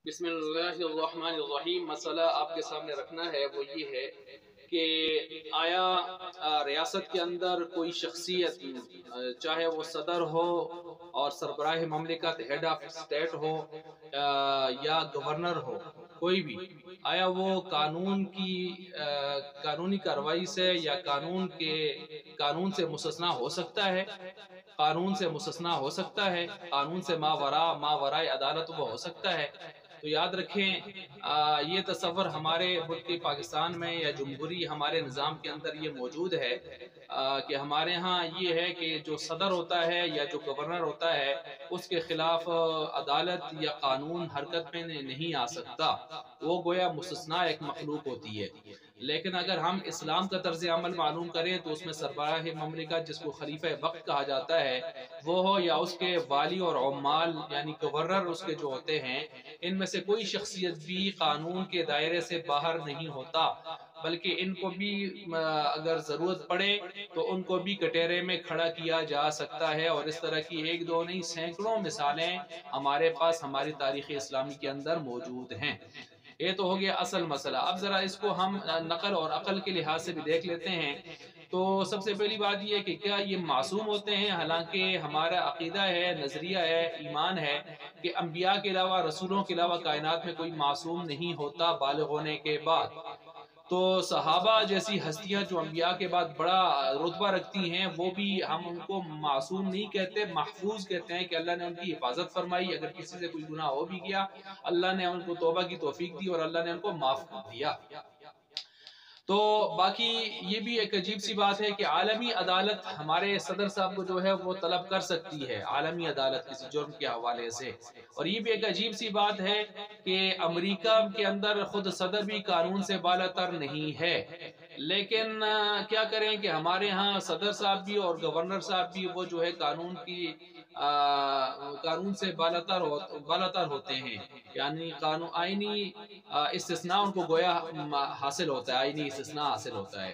بسم اللہ الرحمن الرحیم۔ مسئلہ آپ کے سامنے رکھنا ہے وہ یہ ہے کہ آیا ریاست کے اندر کوئی شخصیت چاہے وہ صدر ہو اور سربراہ مملکت ہیڈ آف اسٹیٹ ہو یا گورنر ہو، کوئی بھی، آیا وہ قانونی کارروائی سے یا قانون سے مستثنا ہو سکتا ہے؟ قانون سے مستثنا ہو سکتا ہے، قانون سے ماورائے عدالت وہ ہو سکتا ہے؟ تو یاد رکھیں یہ تصور ہمارے ملک پاکستان میں یا جمہوری ہمارے نظام کے اندر یہ موجود ہے کہ ہمارے ہاں یہ ہے کہ جو صدر ہوتا ہے یا جو گورنر ہوتا ہے اس کے خلاف عدالت یا قانون حرکت میں نہیں آ سکتا، وہ گویا مستثنا ایک مخلوق ہوتی ہے۔ لیکن اگر ہم اسلام کا طرز عمل معلوم کریں تو اس میں سربراہ مملکت جس کو خلیفہ وقت کہا جاتا ہے وہ ہو یا اس کے والی اور عمال یعنی گورنر اس کے جو ہوتے ہیں، ان میں سے کوئی شخصیت بھی قانون کے دائرے سے باہر نہیں ہوتا، بلکہ ان کو بھی اگر ضرورت پڑے تو ان کو بھی کٹہرے میں کھڑا کیا جا سکتا ہے۔ اور اس طرح کی ایک دو نہیں سینکڑوں مثالیں ہمارے پاس ہماری تاریخ اسلامی کے اندر موجود ہیں۔ یہ تو ہو گیا اصل مسئلہ۔ اب ذرا اس کو ہم نقل اور عقل کے لحاظ سے بھی دیکھ لیتے ہیں۔ تو سب سے پہلی بات یہ ہے کہ کیا یہ معصوم ہوتے ہیں؟ حالانکہ ہمارا عقیدہ ہے، نظریہ ہے، ایمان ہے کہ انبیاء کے علاوہ، رسولوں کے علاوہ کائنات میں کوئی معصوم نہیں ہوتا بالغ ہونے کے بعد۔ تو صحابہ جیسی ہستیاں جو انبیاء کے بعد بڑا رتبہ رکھتی ہیں، وہ بھی ہم ان کو معصوم نہیں کہتے، محفوظ کہتے ہیں کہ اللہ نے ان کی حفاظت فرمائی۔ اگر کسی سے کوئی گناہ ہو بھی گیا، اللہ نے ان کو توبہ کی توفیق دی اور اللہ نے ان کو معاف کر دیا۔ تو باقی یہ بھی ایک عجیب سی بات ہے کہ عالمی عدالت ہمارے صدر صاحب کو جو ہے وہ طلب کر سکتی ہے، عالمی عدالت کسی جرم کے حوالے سے۔ اور یہ بھی ایک عجیب سی بات ہے کہ امریکہ کے اندر خود صدر بھی قانون سے بالاتر نہیں ہے، لیکن کیا کریں کہ ہمارے ہاں صدر صاحب بھی اور گورنر صاحب بھی وہ جو ہے قانون سے بالاتر ہوتے ہیں، یعنی آئینی استثناء ان کو گویا حاصل ہوتا ہے، آئینی استثناء حاصل ہوتا ہے۔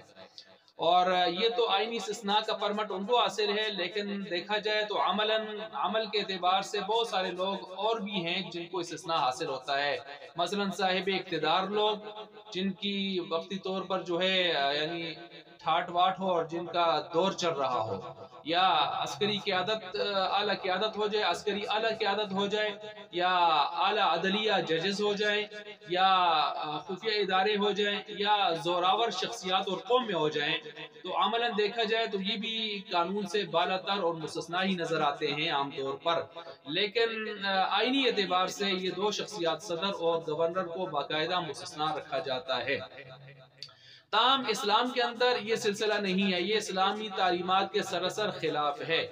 اور یہ تو آئینی استثناء کا پرمٹ ان کو حاصل ہے، لیکن دیکھا جائے تو عمل کے اعتبار سے بہت سارے لوگ اور بھی ہیں جن کو استثناء حاصل ہوتا ہے۔ مثلا صاحب اقتدار لوگ جن کی وقتی طور پر جو ہے یعنی ٹھاٹ واٹ ہو اور جن کا دور چل رہا ہو، یا عسکری قیادت اعلیٰ قیادت ہو جائے، عسکری اعلیٰ قیادت ہو جائے، یا اعلیٰ عدلیہ ججز ہو جائیں، یا خفیہ ادارے ہو جائیں، یا زوراور شخصیات اور قوم میں ہو جائیں، تو عملاً دیکھا جائے تو یہ بھی قانون سے بالاتر اور مستثنا ہی نظر آتے ہیں عام طور پر۔ لیکن آئینی اعتبار سے یہ دو شخصیات صدر اور گورنر کو باقاعدہ مستثنا رکھا جاتا ہے۔ تاہم اسلام کے اندر یہ سلسلہ نہیں ہے، یہ اسلامی تعلیمات کے سراسر خلاف ہے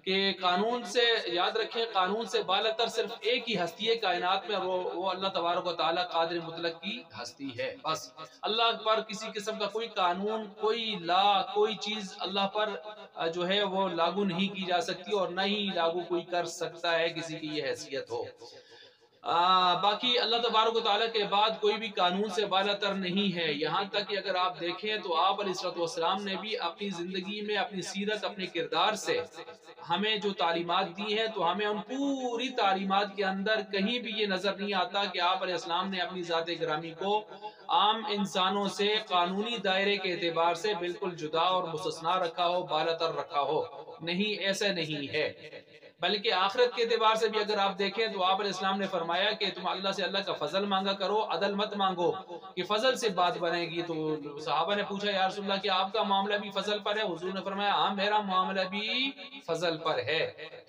کہ قانون سے، یاد رکھیں، قانون سے بالاتر صرف ایک ہی ہستی ہے کائنات میں، وہ اللہ تبارک و تعالیٰ قادر مطلق کی ہستی ہے۔ بس اللہ پر کسی قسم کا کوئی قانون، کوئی لا، کوئی چیز اللہ پر جو ہے وہ لاگو نہیں کی جا سکتی، اور نہ ہی لاگو کوئی کر سکتا ہے کسی کی یہ حیثیت ہو۔ باقی اللہ تبارک و تعالیٰ کے بعد کوئی بھی قانون سے بالاتر نہیں ہے۔ یہاں تک کہ اگر آپ دیکھیں تو آپ علیہ السلام نے بھی اپنی زندگی میں، اپنی سیرت، اپنے کردار سے ہمیں جو تعلیمات دی ہیں، تو ہمیں ان پوری تعلیمات کے اندر کہیں بھی یہ نظر نہیں آتا کہ آپ علیہ السلام نے اپنی ذات گرامی کو عام انسانوں سے قانونی دائرے کے اعتبار سے بالکل جدا اور مستثنا رکھا ہو، بالاتر رکھا ہو۔ نہیں، ایسا نہیں ہے۔ بلکہ آخرت کے اعتبار سے بھی اگر آپ دیکھیں تو آپ علیہ السلام نے فرمایا کہ تم اللہ سے اللہ کا فضل مانگا کرو، عدل مت مانگو کہ فضل سے بات بنے گی۔ تو صحابہ نے پوچھا یا رسول اللہ کہ آپ کا معاملہ بھی فضل پر ہے؟ حضور نے فرمایا ہاں، میرا معاملہ بھی فضل پر ہے۔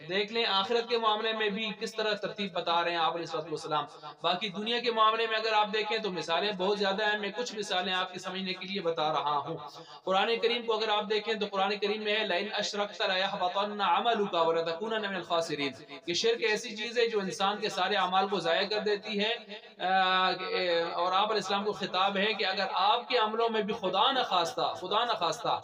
دیکھ لیں آخرت کے معاملے میں بھی کس طرح ترتیب بتا رہے ہیں آپ علیہ السلام۔ باقی دنیا کے معاملے میں اگر آپ دیکھیں تو مثالیں بہت زیادہ ہیں، میں کچھ مثالیں آپ کے سمجھنے کے لیے بتا رہا ہوں۔ قرآن کریم کو اگر آپ دیکھیں تو قرآن کریم میں ہے لَإِنْ أَشْرَكْتَ لَيَحْبَطَنَّ عَمَلُكَ وَلَتَكُونَنَّ مِنَ الْخَاسِرِينَ کہ شرک ایسی چیز ہے جو انسان کے سارے اعمال کو ضائع کر دیتی ہے۔ اور آپ علیہ السلام کو خطاب ہے کہ اگر آپ کے عملوں میں بھی خدا نخواستہ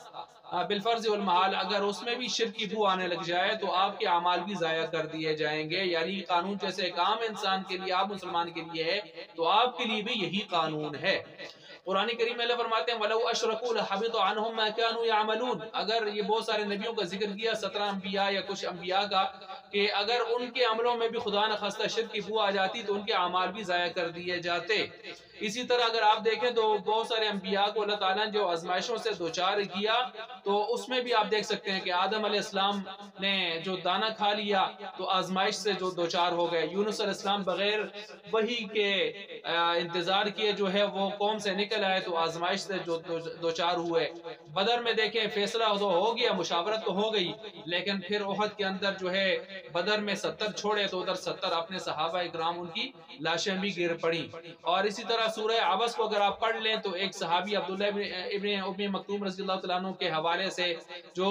بالفرض والمحال اگر اس میں بھی شرک کی بو آنے لگ جائے تو آپ کے اعمال بھی ضائع کر دیے جائیں گے۔ یعنی قانون جیسے ایک عام انسان کے لیے، آپ مسلمان کے لیے ہے، تو آپ کے لیے بھی یہی قانون ہے۔ قرآن کریم میں اللہ فرماتے ہیں وَلَوْ أَشْرَكُوا لَحَبِطَ عَنْهُمْ مَا كَانُوا يَعْمَلُونَ۔ اگر یہ بہت سارے نبیوں کا ذکر کیا، 17 انبیاء یا کچھ انبیاء کا، کہ اگر ان کے عملوں میں بھی خدا نخواستہ شرک کی بو آ جاتی تو ان کے اعمال بھی ضائع کر دیے جاتے۔ اسی طرح اگر آپ دیکھیں تو بہت سارے انبیاء کو اللہ تعالیٰ نے جو آزمائشوں سے دوچار کیا تو اس میں بھی آپ دیکھ سکتے ہیں کہ آدم علیہ السلام نے جو دانا کھا لیا تو آزمائش سے جو دوچار ہو گئے، یونس علیہ السلام بغیر وحی کے انتظار کیے جو ہے وہ قوم سے نکل آئے تو آزمائش سے جو دوچار ہوئے۔ بدر میں دیکھیں فیصلہ تو ہو گیا، مشاورت تو ہو گئی، لیکن پھر احد کے اندر جو ہے بدر میں 70 چھوڑے تو ادھر 70 اپنے صحابہ اکرام ان کی لاشیں بھی گر پڑی۔ اور اسی طرح سورہ عبس کو اگر آپ پڑھ لیں تو ایک صحابی عبداللہ ابن ام مکتوم رضی اللہ تعالیٰ عنہ کے حوالے سے جو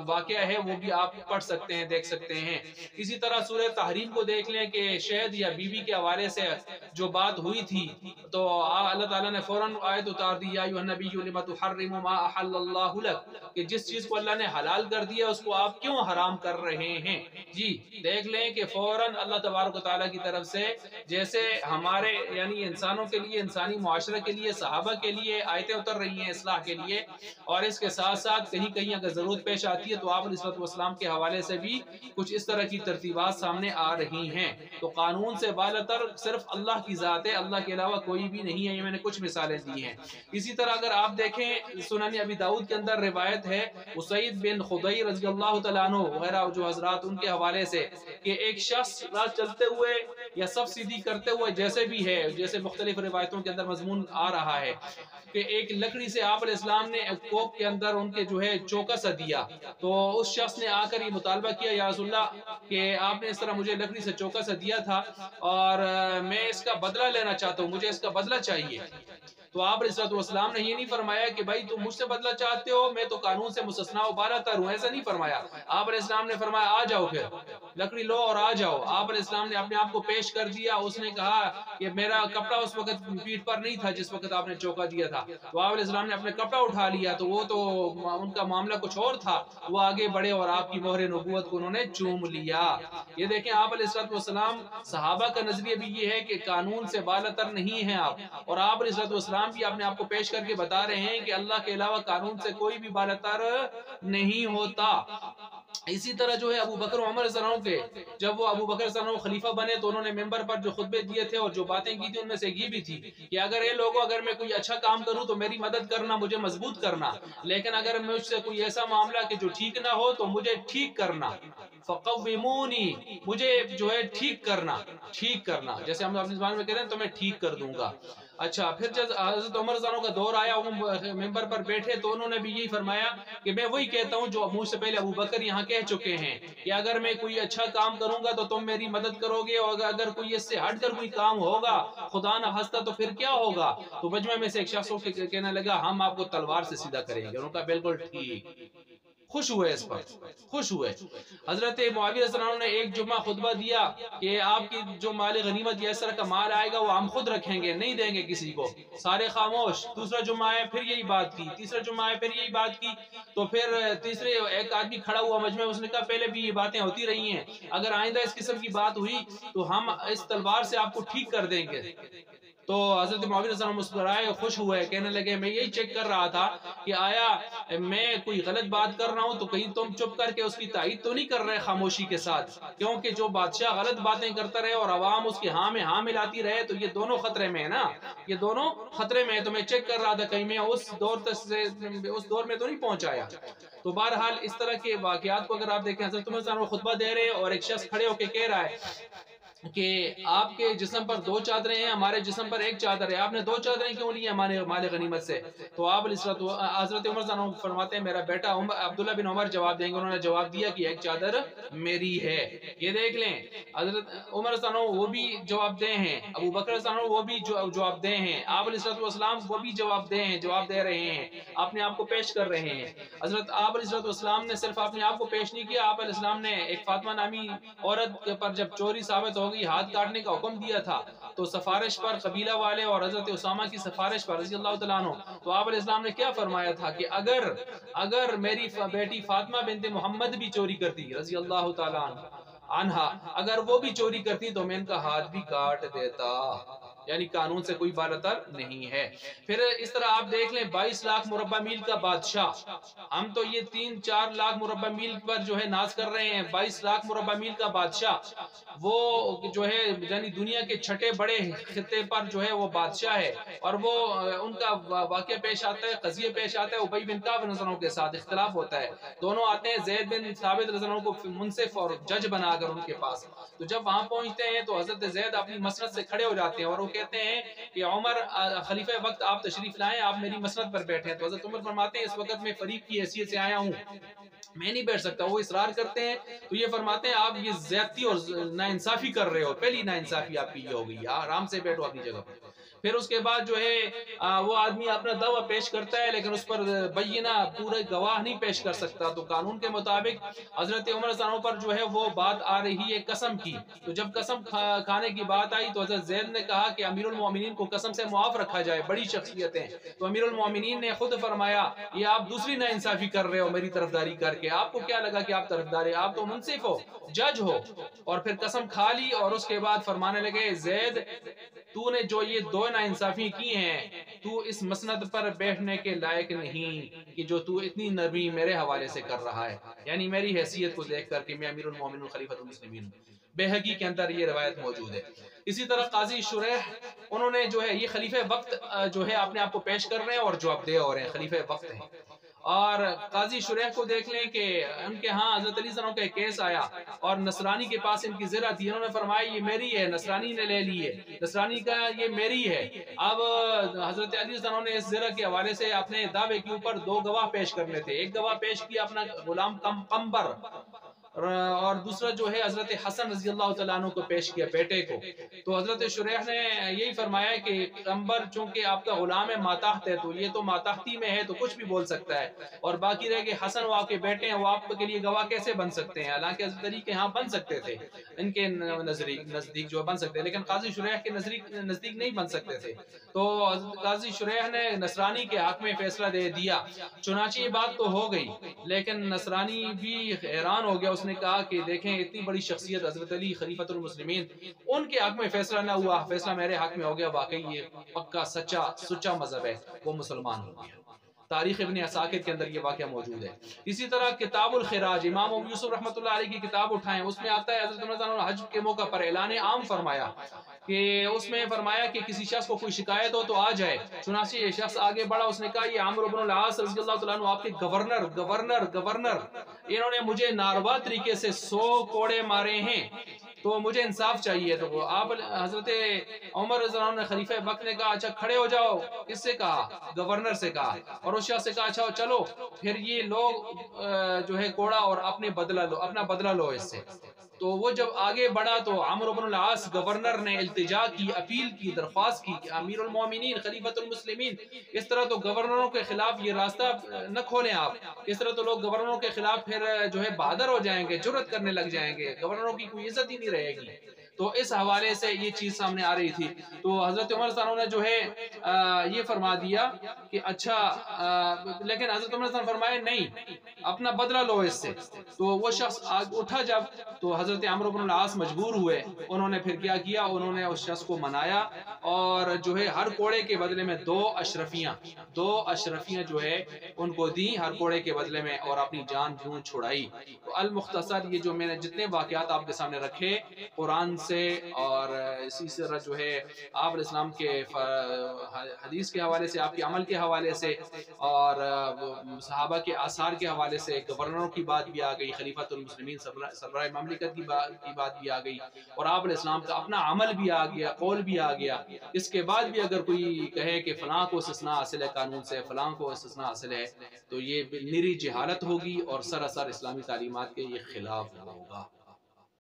واقعہ ہے وہ بھی آپ پڑھ سکتے ہیں، دیکھ سکتے ہیں۔ اسی طرح سورہ تحریم کو دیکھ لیں کہ شہد یا بیوی کے حوالے سے جو بات ہوئی تھی تو اللہ تعالیٰ نے فوراً آیت اتار دی، یا ایھا النبی لم تحرم ما احل اللہ لک، کہ جس چیز کو اللہ نے حلال کر دیا اس کو آپ کیوں حرام کر رہے ہیں۔ جی دیکھ لیں کہ فوراً اللہ تبارک و تعالیٰ کی طرف سے جیسے ہمارے یعنی انسانوں کے لیے، انسانی معاشرے کے لیے، صحابہ کے لیے آیتیں اتر رہی ہیں اصلاح کے لیے، اور اس کے ساتھ ساتھ کہیں کہیں اگر ضرورت پیش آتی ہے تو آپ علیہ السلام کے حوالے سے بھی کچھ اس طرح کی ترتیبات سامنے آ رہی ہیں۔ تو قانون سے بالاتر صرف اللہ کی ذات ہے، اللہ کے علاوہ کوئی بھی نہیں ہے، یہ میں نے کچھ مثالیں دی ہیں۔ اسی طرح اگر آپ دیکھیں سنن ابی داؤد کے اندر روایت ہے اسید بن خدیر رضی اللہ تعالیٰ عنہ وغیرہ جو حضرات ان کے حوالے سے کہ ایک شخص راہ چلتے ہوئے یا صف سیدھی کرتے ہوئے جیسے بھی ہے، جیسے مختلف روایتوں کے اندر مضمون آ رہا ہے کہ ایک لکڑی سے آپ علیہ السلام نے ایک کوپ کے اندر ان کے جو ہے چوکا سا دیا، تو اس شخص نے آ کر یہ مطالبہ کیا، یا رسول اللہ کہ آپ نے اس طرح مجھے لکڑی سے چوکا سا دیا تھا اور میں اس کا بدلہ لینا چاہتا ہوں، مجھے اس کا بدلہ چاہیے۔ تو آپ علیہ السلام نے یہ نہیں فرمایا کہ بھائی تم مجھ سے بدلہ چاہتے ہو، میں تو قانون سے مستثنیٰ و بالاتر ہوں، ایسا نہیں فرمایا۔ آپ علیہ السلام نے فرمایا آ جاؤ، پھر لکڑی لو اور آ جاؤ۔ آپ علیہ السلام نے اپنے آپ کو پیش کر دیا، اس نے کہا کہ میرا کپڑا اس وقت پیٹھ پر نہیں تھا جس وقت آپ نے چوکا دیا تھا، تو آپ علیہ السلام نے اپنے کپڑا اٹھا لیا، تو وہ تو ان کا معاملہ کچھ اور تھا، وہ آگے بڑھے اور آپ کی مہر نبوت کو انہوں نے چوم لیا۔ یہ دیکھیں آپ علیہ السلام صحابہ کا نظریہ بھی یہ ہے کہ قانون سے بالاتر نہیں ہیں آپ، اور آپ علیہ السلام بھی اپنے آپ کو پیش کر کے بتا رہے ہیں کہ اللہ کے علاوہ قانون سے کوئی بھی بالاتر نہیں ہوتا۔ اسی طرح جو ہے ابو بکر و عمر رضی اللہ عنہ کے جب وہ ابو بکر رضی اللہ عنہ خلیفہ بنے تو انہوں نے ممبر پر جو خطبے دیے تھے اور جو باتیں کی تھی ان میں سے یہ بھی تھی کہ اگر اے لوگوں اگر میں کوئی اچھا کام کروں تو میری مدد کرنا، مجھے مضبوط کرنا، لیکن اگر مجھ سے کوئی ایسا معاملہ کہ جو ٹھیک نہ ہو تو مجھے ٹھیک کرنا، فقومونی، مجھے جو ہے ٹھیک کرنا، جیسے ہم اپنی زبان میں کہتے ہیں تو میں ٹھیک کر دوں گا۔ اچھا پھر جب حضرت عمر رضی اللہ عنہ کا دور آیا وہ ممبر پر بیٹھے تو انہوں نے بھی یہی فرمایا کہ میں وہی کہتا ہوں جو مجھ سے پہلے ابو بکر یہاں کہہ چکے ہیں کہ اگر میں کوئی اچھا کام کروں گا تو تم میری مدد کرو گے، اور اگر کوئی اس سے ہٹ کر کوئی کام ہوگا خدا نہ خواستہ تو پھر کیا ہوگا؟ تو مجمع میں سے ایک شخص کہنے لگا ہم آپ کو تلوار سے سیدھا کریں گے۔ انہوں نے کہا بالکل ٹھیک، خوش ہوئے، اس پر خوش ہوئے۔ حضرت معاویہ رضی اللہ عنہ نے ایک جمعہ خطبہ دیا کہ آپ کی جو مال غنیمت یا اس طرح کا مال آئے گا وہ ہم خود رکھیں گے، نہیں دیں گے کسی کو، سارے خاموش۔ دوسرا جمعہ آئے پھر یہی بات کی، تیسرا جمعہ آئے پھر یہی بات کی، تو پھر تیسرے ایک آدمی کھڑا ہوا مجمع میں، اس نے کہا پہلے بھی یہ باتیں ہوتی رہی ہیں، اگر آئندہ اس قسم کی بات ہوئی تو ہم اس تلوار سے آپ کو ٹھیک کر دیں گے۔ تو حضرت معاویہ رضی اللہ عنہ مسکرائے، خوش ہوئے، کہنے لگے میں یہی چیک کر رہا تھا کہ آیا میں کوئی غلط بات کر رہا ہوں تو کہیں تم چپ کر کے اس کی تائید تو نہیں کر رہے خاموشی کے ساتھ، کیونکہ جو بادشاہ غلط باتیں کرتا رہے اور عوام اس کی ہاں میں ہاں ملاتی رہے تو یہ دونوں خطرے میں ہے نا، یہ دونوں خطرے میں ہے۔ تو میں چیک کر رہا تھا کہیں میں اس دور میں تو نہیں پہنچایا۔ تو بہرحال اس طرح کے واقعات کو اگر آپ دیکھیں، حضرت عمر رضی اللہ عنہ خطبہ دے رہے اور ایک شخص کھڑے ہو کے کہہ رہا ہے کہ آپ کے جسم پر 2 چادریں ہیں، ہمارے جسم پر 1 چادر ہے، آپ نے 2 چادریں کیوں لی ہمارے مال غنیمت سے؟ تو آپ حضرت عمر رضی اللہ عنہ فرماتے ہیں میرا بیٹا عبداللہ بن عمر جواب دیں گے، انہوں نے جواب دیا کہ 1 چادر میری ہے۔ یہ دیکھ لیں حضرت عمر رضی اللہ عنہ وہ بھی جواب دے ہیں، ابو بکر رضی اللہ عنہ وہ بھی جواب دے ہیں، آپ علیہ السلام وہ بھی جواب دے رہے ہیں، اپنے آپ کو پیش کر رہے ہیں۔ حضرت آپ علیہ السلام نے صرف اپنے آپ کو پیش نہیں کیا، آپ علیہ السلام نے ایک فاطمہ نامی عورت پر جب چوری ثابت ہو گئی، ہاتھ کاٹنے کا حکم دیا تھا، تو سفارش پر قبیلہ والے اور حضرت اسامہ کی سفارش پر رضی اللہ تعالیٰ عنہ، تو آپ علیہ السلام نے کیا فرمایا تھا کہ اگر میری بیٹی فاطمہ بنت محمد بھی چوری کرتی رضی اللہ تعالیٰ عنہ، اگر وہ بھی چوری کرتی تو میں ان کا ہاتھ بھی کاٹ دیتا۔ یعنی قانون سے کوئی بالاتر نہیں ہے۔ پھر اس طرح آپ دیکھ لیں 22 لاکھ مربع میل کا بادشاہ، ہم تو یہ 3-4 لاکھ مربع میل پر جو ہے ناز کر رہے ہیں، 22 لاکھ مربع میل کا بادشاہ، وہ جو ہے یعنی دنیا کے چھٹے بڑے خطے پر جو ہے وہ بادشاہ ہے، اور وہ ان کا واقعہ پیش آتا ہے، قضیہ پیش آتا ہے ابی بن کعب رضی اللہ عنہ کے ساتھ، اختلاف ہوتا ہے، دونوں آتے ہیں زید بن ثابت رضی اللہ عنہ کو منصف اور جج بنا کر ان کے پاس، تو جب وہاں پہنچتے ہیں تو حضرت زید اپنی مسند سے کھڑے ہو جاتے ہیں اور وہ کہتے ہیں کہ عمر خلیفہ وقت آپ تشریف لائیں، آپ میری مسند پر بیٹھیں، تو حضرت عمر فرماتے ہیں اس وقت میں فریق کی حیثیت سے آیا ہوں، میں نہیں بیٹھ سکتا، وہ اصرار کرتے ہیں، تو یہ فرماتے ہیں آپ یہ زیادتی اور ناانصافی کر رہے ہو، پہلی ناانصافی آپ کی یہ ہو گئی، آرام سے بیٹھو اپنی جگہ پر۔ پھر اس کے بعد جو ہے وہ آدمی اپنا دعویٰ پیش کرتا ہے لیکن اس پر بینہ پورے گواہ نہیں پیش کر سکتا، تو قانون کے مطابق حضرت عمر رضی اللہ عنہ پر جو ہے وہ بات آ رہی ہے قسم کی، تو جب قسم کھانے کی بات آئی تو حضرت زید نے کہا کہ امیر المومنین کو قسم سے معاف رکھا جائے، بڑی شخصیتیں، تو امیر المومنین نے خود فرمایا یہ آپ دوسری ناانصافی کر رہے ہو میری طرفداری کر کے، آپ کو کیا لگا کہ آپ طرفداری، آپ تو منصف ہو، جج ہو، اور پھر قسم کھا لی، اور اس کے بعد فرمانے لگے زید تو نے جو یہ دو ناانصافی کی ہیں، تو اس مسند پر بیٹھنے کے لائق نہیں کہ جو تو اتنی نرمی میرے حوالے سے کر رہا ہے، یعنی میری حیثیت کو دیکھ کر کہ میں امیر المومنین خلیفۃ المسلمین ہوں۔ بہقی کے اندر یہ روایت موجود ہے۔ اسی طرح قاضی شریح انہوں نے جو ہے یہ خلیفہ وقت جو ہے اپنے آپ کو پیش کر رہے ہیں اور جواب دہ ہو رہے ہیں، خلیفہ وقت ہیں، اور قاضی شریح کو دیکھ لیں کہ ان کے ہاں حضرت علی صلی اللہ علیہ وسلم کا ایک کیس آیا اور نصرانی کے پاس ان کی زرہ تھی، انہوں نے فرمایا یہ میری ہے، نصرانی نے لے لی ہے، نصرانی کا یہ میری ہے، اب حضرت علی صلی اللہ علیہ وسلم نے اس زرہ کے حوالے سے اپنے دعوے کے اوپر 2 گواہ پیش کرنے تھے، ایک گواہ پیش کیا اپنا غلام قمبر، اور دوسرا جو ہے حضرت حسن رضی اللہ تعالیٰ عنہ کو پیش کیا، بیٹے کو، تو حضرت شریح نے یہی فرمایا کہ قمبر چونکہ آپ کا غلام ہے ماتحت ہے، تو یہ تو ماتحتی میں ہے تو کچھ بھی بول سکتا ہے، اور باقی رہ کہ حسن وہ آپ کے بیٹے ہیں، وہ آپ کے لیے گواہ کیسے بن سکتے ہیں، حالانکہ حضرت علی کے ہاں بن سکتے تھے، ان کے نزدیک جو بن سکتے ہیں، لیکن قاضی شریح کے نزدیک نہیں بن سکتے تھے، تو قاضی شریح نے نصرانی کے حق میں فیصلہ دے دیا، چنانچہ یہ بات تو ہو گئی، لیکن نصرانی بھی حیران ہو گیا، اس نے کہا کہ دیکھیں اتنی بڑی شخصیت حضرت علی خلیفۃ المسلمین، ان کے حق میں فیصلہ نہ ہوا، فیصلہ میرے حق میں ہو گیا، واقعی یہ پکا سچا مذہب ہے، وہ مسلمان ہو گیا۔ تاریخ ابن عساکر کے اندر یہ واقعہ موجود ہے۔ اسی طرح کتاب الخراج، امام ابو یوسف رحمۃ اللہ علیہ کی کتاب اٹھائیں، اس میں آتا ہے حضرت عمر رضی اللہ عنہ حج کے موقع پر اعلان عام فرمایا کہ اس میں فرمایا کہ کسی شخص کو کوئی شکایت ہو تو آ جائے، چنانچہ یہ شخص آگے بڑھا، اس نے کہا یہ عمرو بن العاص رضی اللہ تعالیٰ عنہ آپ کے گورنر انہوں نے مجھے ناروا طریقے سے 100 کوڑے مارے ہیں، تو مجھے انصاف چاہیے، تو آپ حضرت عمر رضی اللہ عنہ نے خلیفہ وقت نے کہا اچھا کھڑے ہو جاؤ، کس سے کہا؟ گورنر سے کہا، اور اس شخص سے کہا اچھا چلو پھر یہ لوگ جو ہے کوڑا اور اپنا بدلہ لو اس سے، تو وہ جب آگے بڑھا تو عمرو بن العاص گورنر نے التجا کی، اپیل کی، درخواست کی کہ امیر المومنین خلیفۃ المسلمین، اس طرح تو گورنروں کے خلاف یہ راستہ نہ کھولیں آپ، اس طرح تو لوگ گورنروں کے خلاف پھر جو ہے بہادر ہو جائیں گے، جرأت کرنے لگ جائیں گے، گورنروں کی کوئی عزت ہی نہیں رہے گی، تو اس حوالے سے یہ چیز سامنے آ رہی تھی، تو حضرت عمر صلی اللہ علیہ وسلم نے جو ہے یہ فرما دیا کہ اچھا، لیکن حضرت عمر صلی اللہ علیہ وسلم فرمائے نہیں اپنا بدلہ لو اس سے، تو وہ شخص اٹھا جب، تو حضرت عمرو بن العاص مجبور ہوئے، انہوں نے پھر کیا کیا، انہوں نے اس شخص کو منایا اور جو ہے ہر کوڑے کے بدلے میں 2 اشرفیاں جو ہے ان کو دی ہر کوڑے کے بدلے میں، اور اپنی جان چھڑائی۔ تو المختصر یہ جو میں نے جتنے واقعات آپ کے سامنے رکھے قرآن سے اور اسی طرح جو ہے آپ علیہ السلام کے حدیث کے حوالے سے، آپ کے عمل کے حوالے سے، اور صحابہ کے آثار کے حوالے سے، گورنروں کی بات بھی آ گئی، خلیفۃ المسلمین سربراہ مملکت کی بات بھی آ گئی، اور آپ علیہ السلام کا اپنا عمل بھی آ گیا، قول بھی آ گیا۔ اس کے بعد بھی اگر کوئی کہے کہ فلاں کو استثناء حاصل ہے قانون سے، فلاں کو استثناء حاصل ہے، تو یہ نری جہالت ہوگی اور سراسر اسلامی تعلیمات کے یہ خلاف ہوگا۔